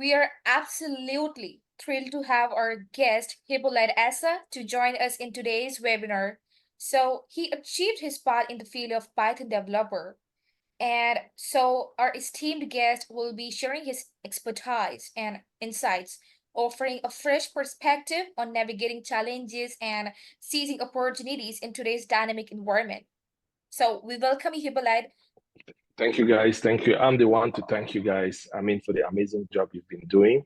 we are absolutely thrilled to have our guest, Hippolyte Asah, to join us in today's webinar. So, he achieved his path in the field of Python developer. And so, our esteemed guest will be sharing his expertise and insights, offering a fresh perspective on navigating challenges and seizing opportunities in today's dynamic environment. So, we welcome you, Hippolyte. Thank you, guys. Thank you. I'm the one to thank you guys. For the amazing job you've been doing.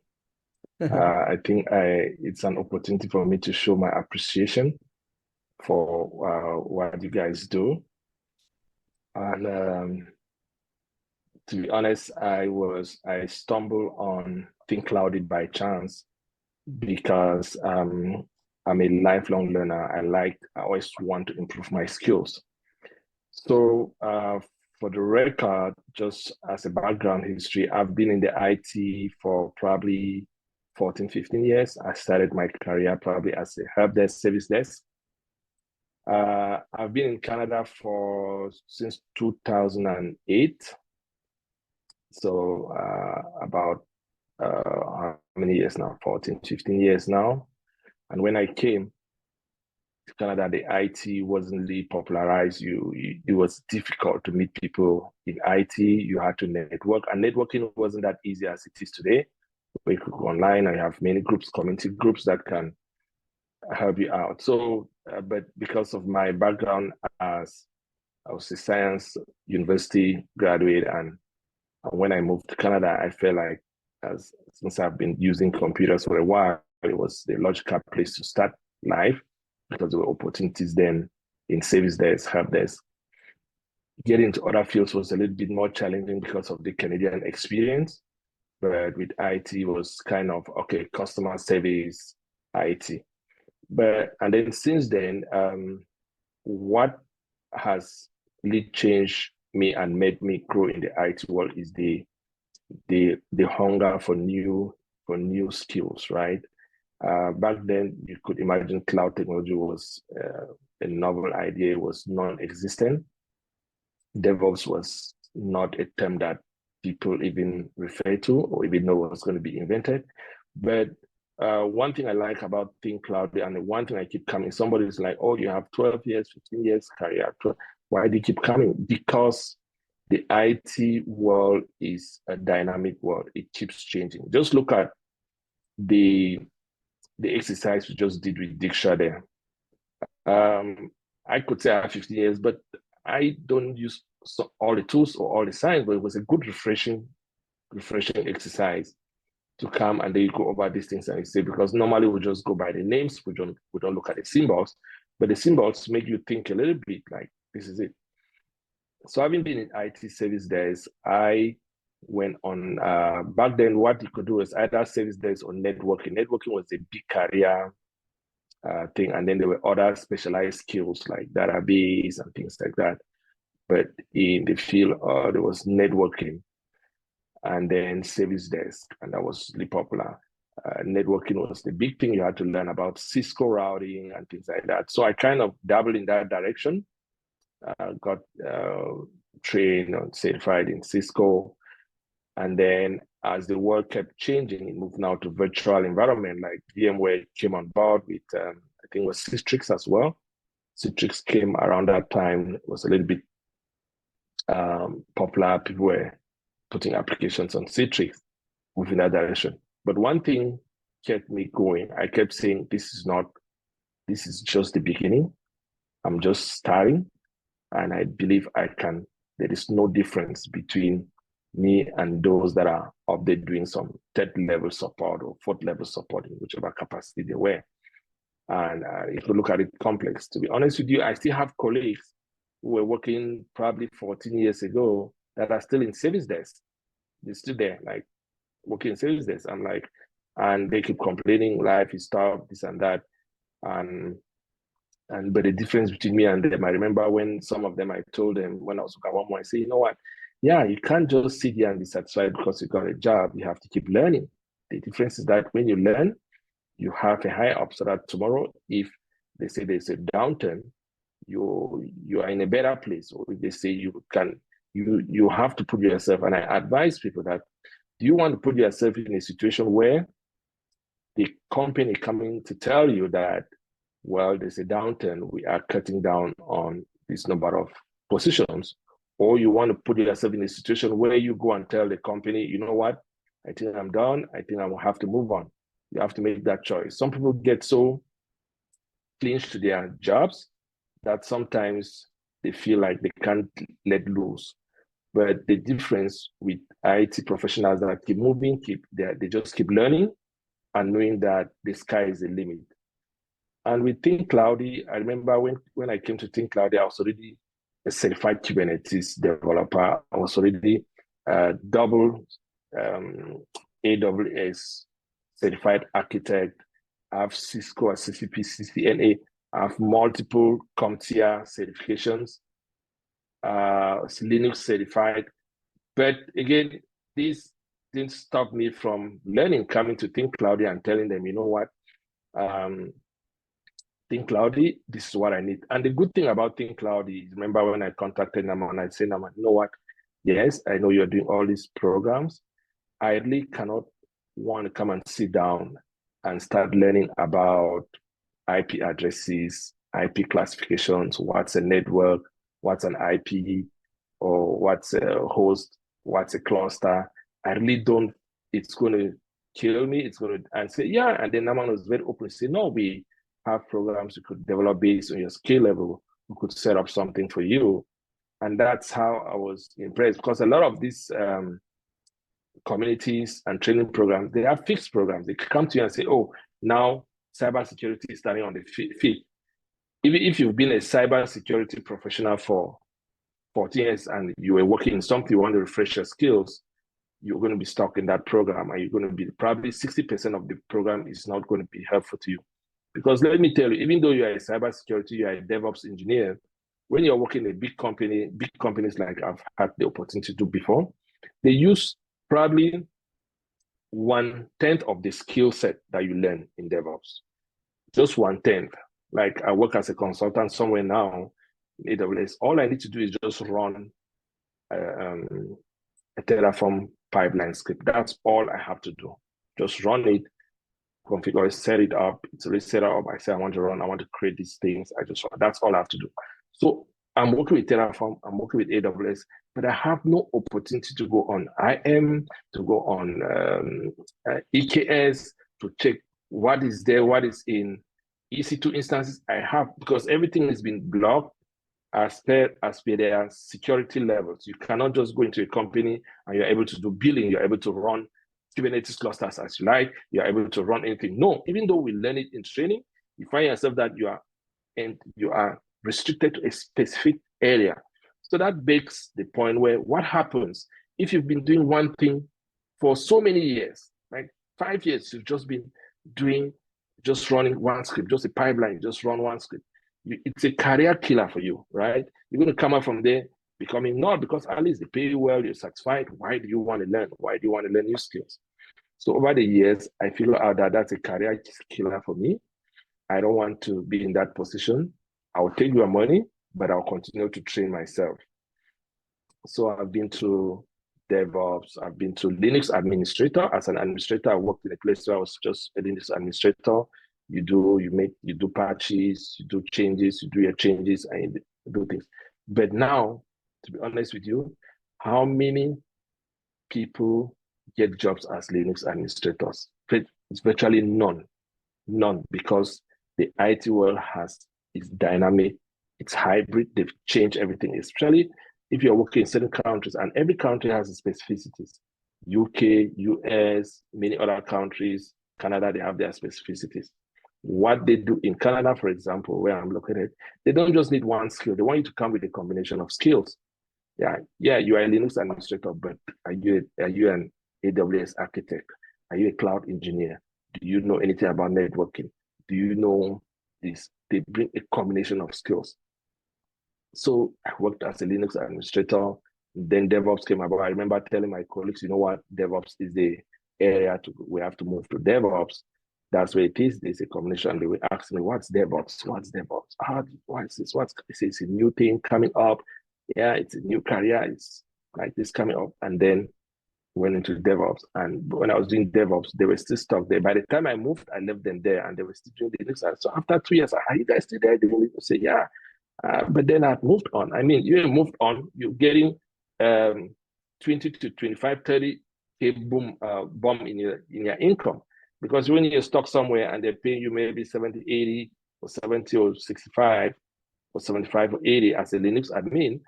I think it's an opportunity for me to show my appreciation for what you guys do. And to be honest, I stumbled on Thinkcloudly by chance because I'm a lifelong learner. I always want to improve my skills. So for the record, just as a background history, I've been in the IT for probably 14, 15 years. I started my career probably as a help desk, service desk. I've been in Canada since 2008. So about how many years now? 14, 15 years now. And when I came to Canada, the IT wasn't really popularized. It was difficult to meet people in IT. You had to network, and networking wasn't that easy as it is today. Where you could go online and you have many groups, community groups that can help you out. So, but because of my background as I was a science university graduate, and when I moved to Canada, I felt like since I've been using computers for a while, it was the logical place to start life because there were opportunities then in service desk, help desk. Getting into other fields was a little bit more challenging because of the Canadian experience. But with IT was kind of, okay, customer service, IT. And then since then, what has really changed me and made me grow in the IT world is the hunger for new skills, right? Back then, you could imagine cloud technology was a novel idea, it was non-existent. DevOps was not a term that people even refer to or even know was going to be invented. But one thing I like about Thinkcloudly, and the one thing I keep coming, somebody's like, oh, you have 12 years, 15 years career. Why do you keep coming? Because the IT world is a dynamic world. It keeps changing. Just look at the exercise we just did with Diksha there. I could say I have 15 years, but I don't use all the tools or all the science, but it was a good refreshing exercise to come and then you go over these things and you say, because normally we just go by the names, we don't look at the symbols, but the symbols make you think a little bit like this is it. So having been in IT service desk, I went on back then what you could do is either service desk or networking. Networking was a big career thing, and then there were other specialized skills like database and things like that. But in the field, there was networking and then service desk, and that was really popular. Networking was the big thing. You had to learn about Cisco routing and things like that. So I kind of dabbled in that direction, got trained and certified in Cisco. And then as the world kept changing, it moved now to virtual environment, like VMware came on board with, I think it was Citrix as well. Citrix came around that time, it was a little bit popular. People were putting applications on Citrix, moving that direction. But one thing kept me going. I kept saying, this is just the beginning. I'm just starting. And I believe there is no difference between me and those that are up there doing some third level support or fourth level support in whichever capacity they were. And if you look at it complex, to be honest with you, I still have colleagues who were working probably 14 years ago that are still in service desk. They're still there, like working in service desk. I'm like, and they keep complaining, life is tough, this and that. But the difference between me and them, I remember when some of them, I told them when I was at one point, I say, you know what? Yeah, you can't just sit here and be satisfied because you got a job. You have to keep learning. The difference is that when you learn, you have a high up so that tomorrow, if they say there's a downturn, you are in a better place. Or if they say you have to put yourself, and I advise people that Do you want to put yourself in a situation where the company coming to tell you that, well, there's a downturn, we are cutting down on this number of positions, or you want to put yourself in a situation where you go and tell the company, you know what, I think I'm done, I think I will have to move on. You have to make that choice. Some people get so clinged to their jobs that sometimes they feel like they can't let loose. But the difference with IT professionals that keep moving, they just keep learning and knowing that the sky is the limit. And with Thinkcloudly, I remember when I came to Thinkcloudly, I was already a certified Kubernetes developer. I was already double AWS certified architect. I have Cisco, CCP, CCNA. I have multiple CompTIA certifications, Linux certified. But again, this didn't stop me from learning, coming to Thinkcloudly and telling them, you know what, Thinkcloudly, this is what I need. And the good thing about Thinkcloudly is, remember when I contacted Naman and I said, Naman, you know what? Yes, I know you're doing all these programs. I really cannot want to come and sit down and start learning about IP addresses, IP classifications, what's a network, what's an IP, or what's a host, what's a cluster. I really don't, it's going to kill me. It's going to, and say, yeah. And then Naman was very open to say, no, we have programs you could develop based on your skill level. We could set up something for you. And that's how I was impressed, because a lot of these communities and training programs, they have fixed programs. They come to you and say, oh, now cybersecurity is starting on the field. Even if you've been a cybersecurity professional for 14 years and you were working in something, you want to refresh your skills, you're going to be stuck in that program, and you're going to be probably 60% of the program is not going to be helpful to you. Because let me tell you, even though you are a cybersecurity, you are a DevOps engineer, when you're working in a big company, big companies like I've had the opportunity to do before, they use probably 1/10 of the skill set that you learn in DevOps. Just 1/10. Like I work as a consultant somewhere now in AWS. All I need to do is just run a Terraform pipeline script. That's all I have to do. Just run it, configure it, set it up. It's already set up. I say I want to run, I want to create these things. I just run. That's all I have to do. So I'm working with Terraform, I'm working with AWS, but I have no opportunity to go on IM, to go on EKS, to check what is there, what is in EC2 instances. I have, because everything has been blocked as per their security levels. You cannot just go into a company and you're able to do billing, you're able to run Kubernetes clusters as you like, you're able to run anything. No, even though we learn it in training, you find yourself that you are restricted to a specific area. So that begs the point where what happens if you've been doing one thing for so many years, like 5 years, you've just been just running one script, just a pipeline, just run one script. It's a career killer for you, right? You're going to come out from there becoming not, because at least they pay you well, you're satisfied. Why do you want to learn? Why do you want to learn new skills? So over the years, I feel out that that's a career killer for me. I don't want to be in that position. I'll take your money, but I'll continue to train myself. So I've been to DevOps, I've been to Linux administrator. As an administrator, I worked in a place where I was just a Linux administrator. You do patches, you do changes, you do your changes, and you do things. But now, to be honest with you, how many people get jobs as Linux administrators? It's virtually none, because the IT world is dynamic, it's hybrid, they've changed everything, especially if you're working in certain countries, and every country has its specificities. UK, US, many other countries, Canada, they have their specificities. What they do in Canada, for example, where I'm located, they don't just need one skill. They want you to come with a combination of skills. Yeah, you are a Linux administrator, but are you an AWS architect? Are you a cloud engineer? Do you know anything about networking? Do you know this? They bring a combination of skills. So I worked as a Linux administrator. Then DevOps came about. I remember telling my colleagues, you know what, DevOps is the area we have to move to DevOps. That's where it is. There's a combination. They will ask me, what's DevOps? What's DevOps? What is this? It's a new thing coming up. Yeah, it's a new career. It's like this coming up. And then went into DevOps. And when I was doing DevOps, they were still stuck there. By the time I moved, I left them there and they were still doing the Linux side. So after 2 years, are you guys still there? They will say, yeah. But then I've moved on. I mean, you moved on, you're getting 20 to 25, 30K boom, bomb in your income. Because when you're stuck somewhere and they're paying you maybe 70, 80, or 70 or 65, or 75 or 80 as a Linux admin,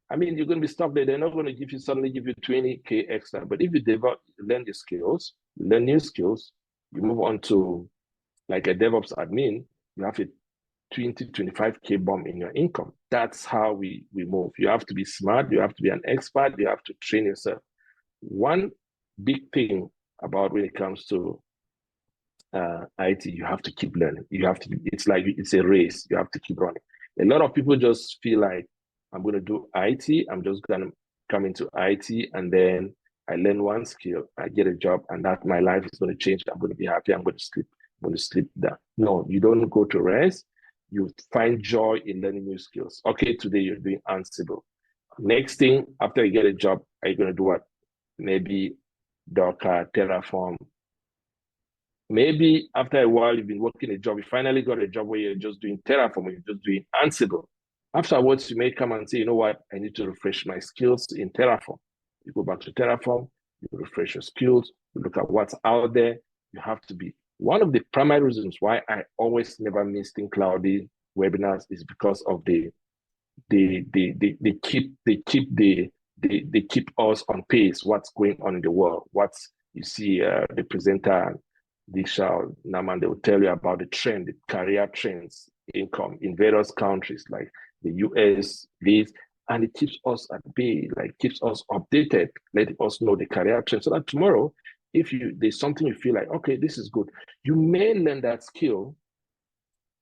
I mean, you're going to be stuck there. They're not going to give you suddenly give you 20K extra. But if you develop, learn the skills, learn new skills, you move on to like a DevOps admin, you have a 20, 25K bump in your income. That's how we move. You have to be smart. You have to be an expert. You have to train yourself. One big thing about when it comes to IT, you have to keep learning. You have to, it's like, it's a race. You have to keep running. A lot of people just feel like, I'm going to do IT. I'm just going to come into IT and then I learn one skill, I get a job, and that my life is going to change. I'm going to be happy. I'm going to sleep. I'm going to sleep there. No, you don't go to rest. You find joy in learning new skills. Okay, today you're doing Ansible. Next thing, after you get a job, are you going to do what? Maybe Docker, Terraform. Maybe after a while, you've been working a job, you finally got a job where you're just doing Terraform, or you're just doing Ansible. Afterwards, you may come and say, you know what, I need to refresh my skills in Terraform. You go back to Terraform, you refresh your skills, you look at what's out there. You have to be. One of the primary reasons why I always never miss Thinkcloudly webinars is because of they keep us on pace. What's going on in the world? What's you see the presenter Disha Naman, they will tell you about the trend, the career trends, income in various countries like the US, this, and it keeps us at bay, like keeps us updated, letting us know the career trends so that tomorrow, if there's something you feel like, okay, this is good, you may learn that skill,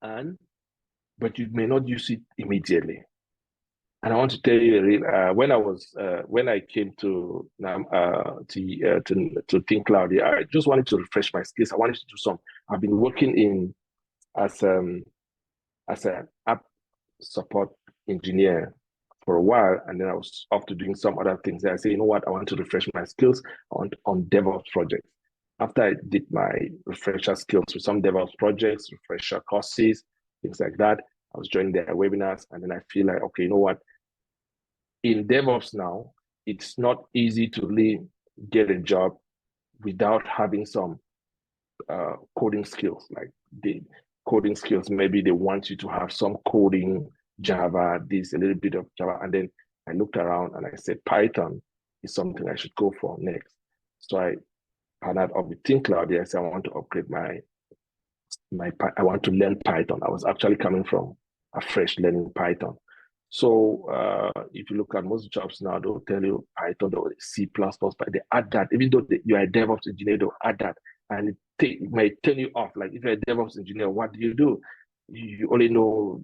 but you may not use it immediately. And I want to tell you, when I came to Thinkcloudly, I just wanted to refresh my skills. I wanted to do some. I've been working as an app support engineer for a while, and then I was off to doing some other things. And I said, you know what, I want to refresh my skills on DevOps projects. After I did my refresher skills with some DevOps projects, refresher courses, things like that, I was joining their webinars, and then I feel like, okay, you know what? In DevOps now, it's not easy to really get a job without having some coding skills. Like the coding skills, maybe they want you to have some coding, Java, this, a little bit of Java. And then I looked around and I said, Python is something I should go for next. So I partnered up with Thinkcloudly. I said, I want to upgrade I want to learn Python. I was actually coming from a fresh learning Python. So if you look at most jobs now, they'll tell you Python or C++, but they add that. Even though you're a DevOps engineer, they'll add that. And it may turn you off. Like if you're a DevOps engineer, what do? You only know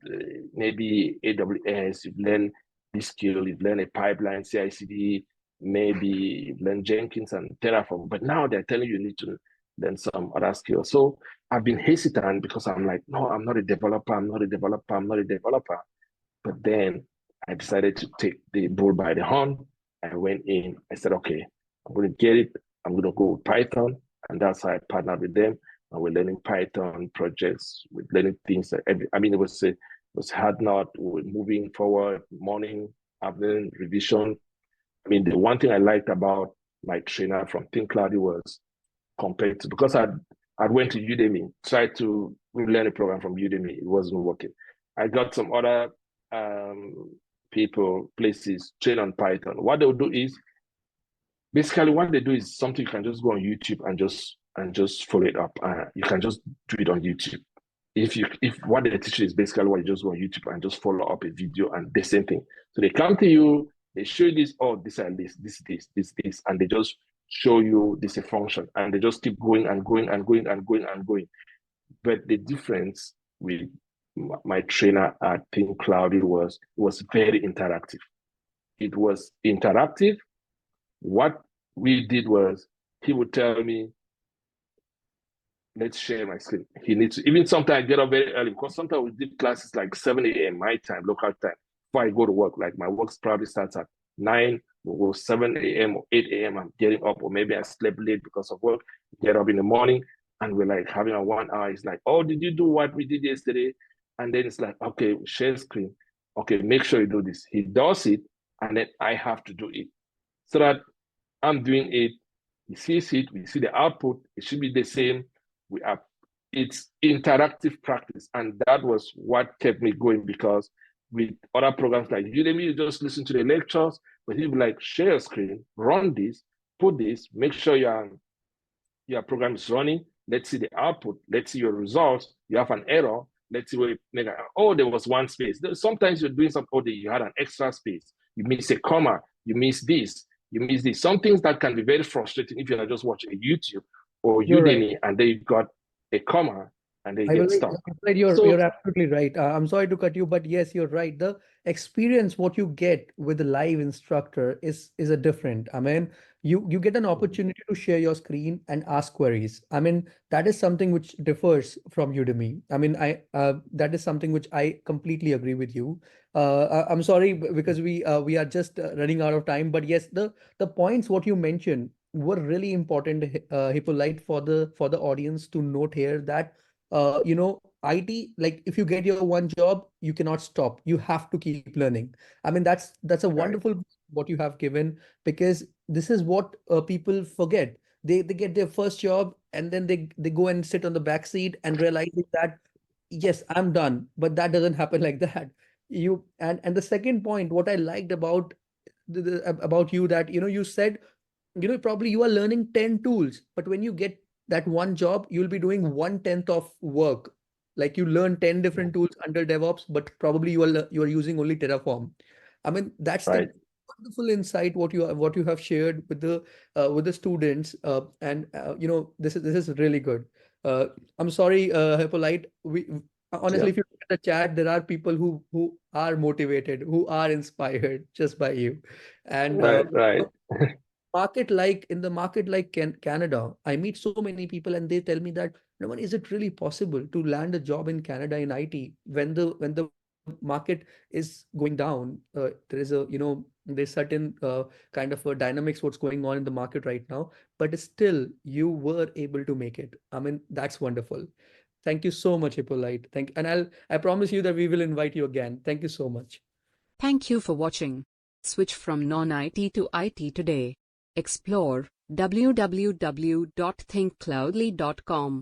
maybe AWS, you've learned this skill, you've learned a pipeline, CI/CD, maybe you've learned Jenkins and Terraform. But now they're telling you need to learn some other skills. So I've been hesitant because I'm like, no, I'm not a developer. I'm not a developer. I'm not a developer. But then I decided to take the bull by the horn. I went in. I said, okay, I'm going to get it. I'm going to go with Python. And that's how I partnered with them. And we're learning Python projects, we're learning things. It was hard not. We're moving forward, morning, afternoon, revision. I mean, the one thing I liked about my trainer from Thinkcloudly was compared to, because I went to Udemy, tried to learn a program from Udemy. It wasn't working. I got some other places train on Python. What they'll do is basically what they do is something you can just go on YouTube and just follow it up. You can just do it on YouTube. If what they teach you is basically what you just go on YouTube and just follow up a video and the same thing. So they come to you, they show you this, oh, this and this, and they just show you this a function, and they just keep going and going and going and going and going. But the difference with my trainer at Thinkcloudly was very interactive. It was interactive. What we did was he would tell me, let's share my screen. He needs to, even sometimes I get up very early because sometimes we did classes like 7 a.m. my time, local time, before I go to work. Like my work probably starts at 9, we'll go 7 a.m. or 8 a.m. I'm getting up, or maybe I slept late because of work. Get up in the morning, and we're like having a 1 hour. It's like, oh, did you do what we did yesterday? And then it's like, okay, share screen. Okay, make sure you do this. He does it, and then I have to do it. So that I'm doing it, he sees it, we see the output, it should be the same. We are It's interactive practice. And that was what kept me going, because with other programs like Udemy, you just listen to the lectures, but he'd be like, share a screen, run this, put this, make sure your program is running. Let's see the output. Let's see your results. You have an error. Let's see where oh, there was one space. Sometimes you're doing some coding, you had an extra space. You miss a comma. You miss this. You miss this. Some things that can be very frustrating if you're just watching YouTube or You're right. Udemy, and then you got a comma and they I will get stuck. you're absolutely right. I'm sorry to cut you, but yes, you're right. The experience what you get with the live instructor is a different. I mean, you get an opportunity to share your screen and ask queries. I mean, that is something which differs from Udemy. I mean, I that is something which I completely agree with you. I'm sorry because we are just running out of time. But yes, the points what you mentioned were really important, Hippolyte, for the audience to note here that IT, like if you get your one job, you cannot stop. You have to keep learning. I mean, that's a Right. wonderful what you have given, because this is what people forget. They get their first job and then they go and sit on the back seat and realizing that yes, I'm done. But that doesn't happen like that. And the second point, what I liked about about you, that you said probably you are learning 10 tools, but when you get that one job, you'll be doing 1/10 of work. Like you learn 10 different tools under DevOps, but probably you are using only Terraform. I mean, that's the Right. wonderful insight what you have shared with the students, and this is really good. I'm sorry, Hippolyte. We Yeah. honestly, if you look at the chat, there are people who are motivated, who are inspired just by you, and Right. Right. market like in the market like Canada, I meet so many people and they tell me that, no one, is it really possible to land a job in Canada in IT when the market is going down? There is there's certain kind of a dynamics what's going on in the market right now, but still you were able to make it. I mean, that's wonderful. Thank you so much, Hippolyte. And I promise you that we will invite you again. Thank you so much. Thank you for watching. Switch from non-IT to IT today. Explore www.thinkcloudly.com.